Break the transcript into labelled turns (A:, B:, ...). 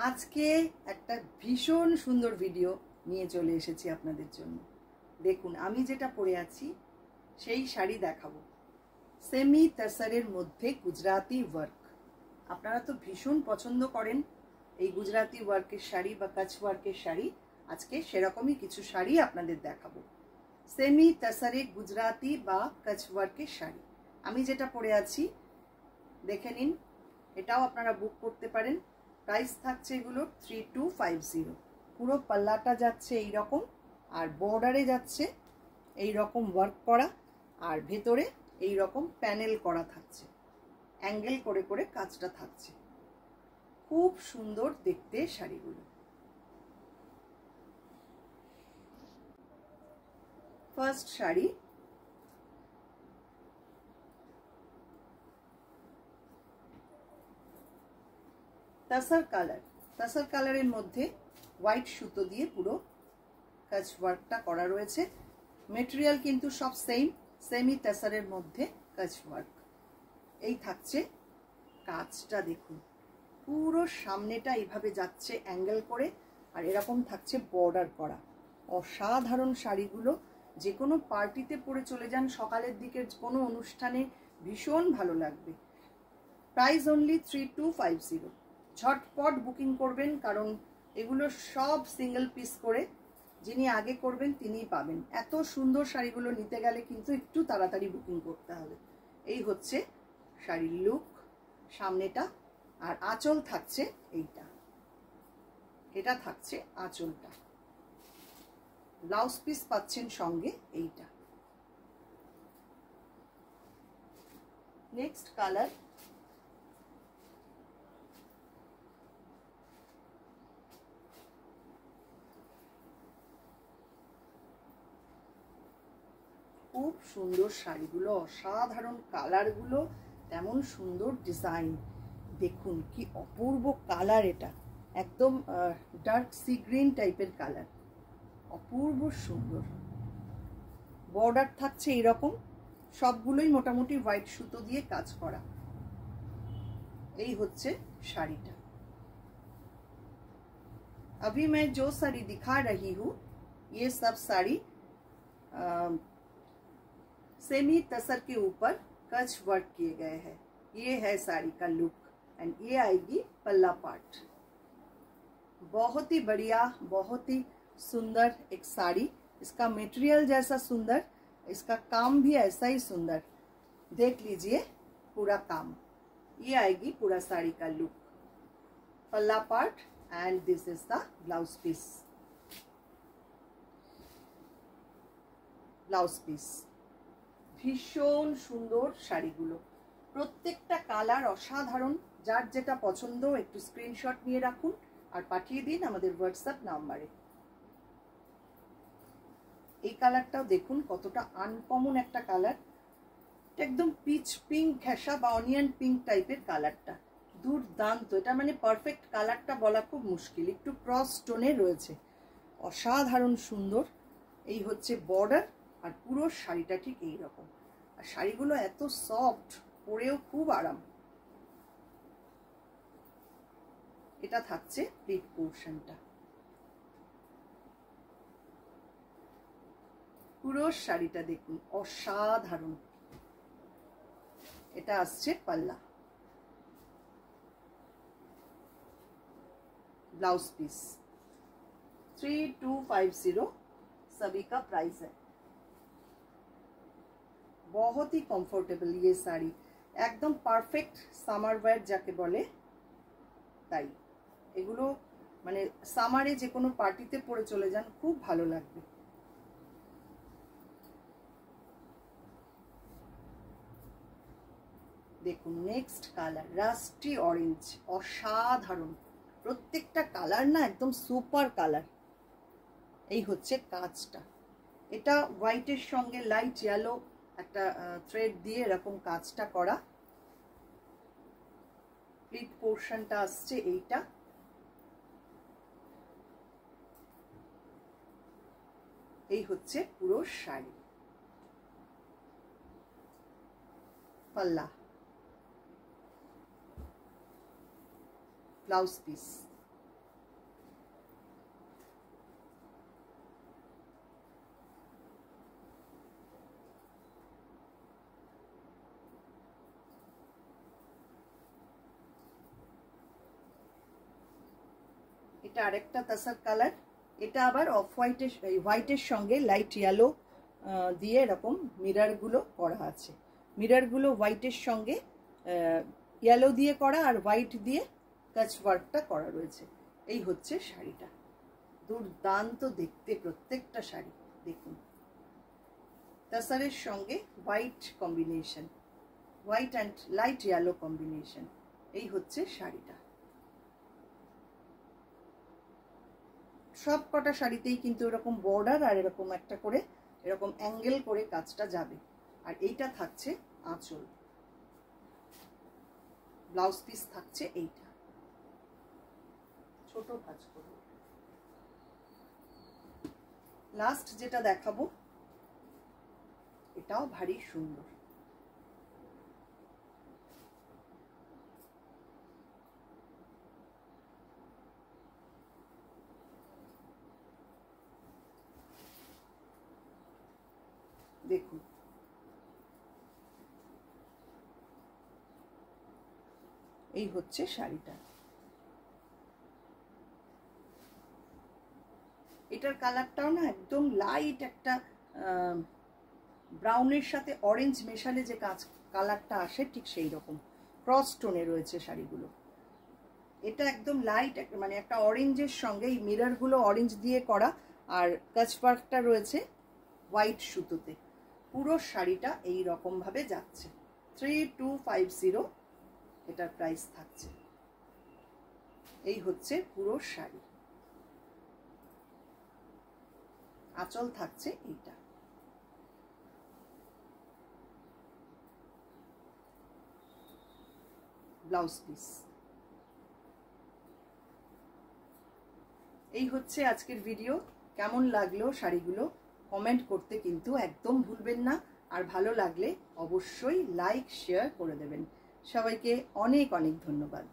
A: আজকে একটা ভীষণ সুন্দর ভিডিও নিয়ে চলে এসেছি আপনাদের জন্য। দেখুন আমি যেটা পরে আছি সেই শাড়ি দেখাবো। সেমি তসরের মধ্যে গুজরাটি ওয়ার্ক। আপনারা তো ভীষণ পছন্দ করেন এই গুজরাটি ওয়ার্কের শাড়ি বা কাচ ওয়ার্কের শাড়ি। আজকে সেরকমই কিছু শাড়ি আপনাদের দেখাবো। সেমি তসরে গুজরাটি বা কাচ ওয়ার্কের শাড়ি আমি যেটা পরে আছি দেখে নিন। এটাও আপনারা বুক করতে পারেন। প্রাইস থাকছে এগুলো 3250। পুরো পাল্লাটা যাচ্ছে এই রকম, আর বর্ডারে যাচ্ছে এই রকম ওয়ার্ক করা, আর ভেতরে এই রকম প্যানেল করা থাকছে, অ্যাঙ্গেল করে করে কাজটা থাকছে। খুব সুন্দর দেখতে শাড়িগুলো। First sari, তাসার colour. তাসার কালারের মধ্যে হোয়াইট সুতো দিয়ে পুরো কাজ ওয়ার্কটা করা রয়েছে। মেটেরিয়াল কিন্তু সব সেমি তাসারের মধ্যে কাজ ওয়ার্ক। এই থাকছে কাজটা, দেখুন পুরো সামনেটা এইভাবে যাচ্ছে অ্যাঙ্গেল করে, আর এরকম থাকছে বর্ডার করা। অসাধারণ শাড়িগুলো, যে কোনো পার্টিতে পরে চলে যান, সকালের দিকের কোনো অনুষ্ঠানে ভীষণ ভালো লাগবে। Price only 3250। ঝটপট বুকিং করবেন, কারণ এগুলো সব সিঙ্গেল পিস করে, যিনি আগে করবেন তিনিই পাবেন। এত সুন্দর শাড়িগুলো নিতে গেলে কিন্তু একটু তাড়াতাড়ি বুকিং করতে হবে। এই হচ্ছে শাড়ির লুক, সামনেটা। আর আঁচল থাকছে এইটা, এটা থাকছে আঁচলটা। ব্লাউজ পিস পাচ্ছেন সঙ্গে এইটা। নেক্সট কালার, খুব সুন্দর শাড়িগুলো, অসাধারণ কালারগুলো, তেমন সুন্দর ডিজাইন। দেখুন কি অপূর্ব কালার, এটা একদম ডার্ক সি গ্রিন টাইপের কালার, অপূর্ব সুন্দর। বর্ডার থাকছে এইরকম, সবগুলোই মোটামুটি হোয়াইট সুতো দিয়ে কাজ করা। এই হচ্ছে শাড়িটা। अभी मैं जो साड़ी दिखा रही हूँ ये सब साड़ी सेमी तसर के ऊपर कच वर्क किए गए हैं। ये है साड़ी का लुक, एंड ये आएगी पल्ला पार्ट। बहुत ही बढ़िया, बहुत ही सुंदर एक साड़ी। इसका मटेरियल जैसा सुंदर, इसका काम भी ऐसा ही सुंदर। देख लीजिए पूरा काम। ये आएगी पूरा साड़ी का लुक, पल्ला part, and this is the blouse piece. Blouse piece ভীষণ সুন্দর শাড়িগুলো, প্রত্যেকটা কালার অসাধারণ। যার যেটা পছন্দ একটু স্ক্রিনশট নিয়ে রাখুন আর পাঠিয়ে দিন আমাদের হোয়াটসঅ্যাপ নাম্বারে। এই কালারটাও দেখুন কতটা আনকমন একটা কালার, একদম পিচ পিঙ্ক ঘেঁষা বা অনিয়ন পিঙ্ক টাইপের কালারটা, দুর্দান্ত। এটা মানে পারফেক্ট কালারটা বলা খুব মুশকিল, একটু ক্রস টোনে রয়েছে, অসাধারণ সুন্দর। এই হচ্ছে বর্ডার, আর পুরো শাড়িটা ঠিক এইরকম। আর শাড়িগুলো এত সফট, পরেও খুব আরাম। এটা থাকছে প্লিট পোর্শনটা। পুরো শাড়িটা দেখুন অসাধারণ। এটা আসছে পাল্লা, ब्लाउज पीस 3250 सभी का प्राइस है। बहुत ही कंफर्टेबल ये साड़ी, एकदम परफेक्ट सामार वेयर যাকে বলে তাই। এগুলো মানে সামারে যে কোনো পার্টিতে পরে চলে যান, খুব ভালো লাগবে। দেখুন নেক্সট কালার, রাস্টি অরেঞ্জ, অসাধারণ। প্রত্যেকটা কালার না একদম সুপার কালার। এই হচ্ছে কাজটা, এটা হোয়াইটের সঙ্গে লাইট ইয়েলো একটা থ্রেড দিয়ে এরকম কাজটা করা। প্লিট পোর্শনটা আসছে এইটা। এই হচ্ছে পুরো শাড়ি, পাল্লা, ব্লাউজ পিস। এটা আরেকটা তাসার কালার। এটা আবার অফ হোয়াইটের হোয়াইটের সঙ্গে লাইট ইয়েলো দিয়ে এরকম মিররগুলো করা আছে। মিররগুলো হোয়াইটের সঙ্গে ইয়েলো দিয়ে করা আর হোয়াইট দিয়ে কাচ ওয়ার্কটা করা রয়েছে। এই হচ্ছে শাড়িটা, দুর্দান্ত দেখতে প্রত্যেকটা শাড়ি। দেখুন তাসারের সঙ্গে white combination, white and light yellow combination. এই হচ্ছে শাড়িটা। সব কটা শাড়িতেই কিন্তু এরকম বর্ডার আর এরকম একটা করে এরকম অ্যাঙ্গেল করে কাজটা যাবে। আর এইটা থাকছে আঁচল, ব্লাউজ পিস থাকছে এইটা, ছোট কাজ করব। লাস্ট যেটা দেখাবো এটাও ভারী সুন্দর। দেখুন এই হচ্ছে শাড়িটা। এটার কালারটাও না একদম লাইট একটা ব্রাউনের সাথে অরেঞ্জ মেশালে যে কালারটা আসে ঠিক সেই রকম ক্রস টোনে রয়েছে শাড়িগুলো। এটা একদম লাইট মানে একটা অরেঞ্জের সঙ্গে এই মিররগুলো অরেঞ্জ দিয়ে করা আর কাচ ওয়ার্কটা রয়েছে হোয়াইট সুতোতে। পুরো শাড়িটা এই রকম ভাবে যাচ্ছে। 3250 এটার প্রাইস থাকছে। এই হচ্ছে পুরো শাড়ি, আঁচল থাকছে এইটা। Blouse piece. এই হচ্ছে আজকের ভিডিও। কেমন লাগলো শাড়িগুলো কমেন্ট করতে কিন্তু একদম ভুলবেন না। আর ভালো লাগলে অবশ্যই লাইক শেয়ার করে দেবেন। সবাইকে অনেক অনেক ধন্যবাদ।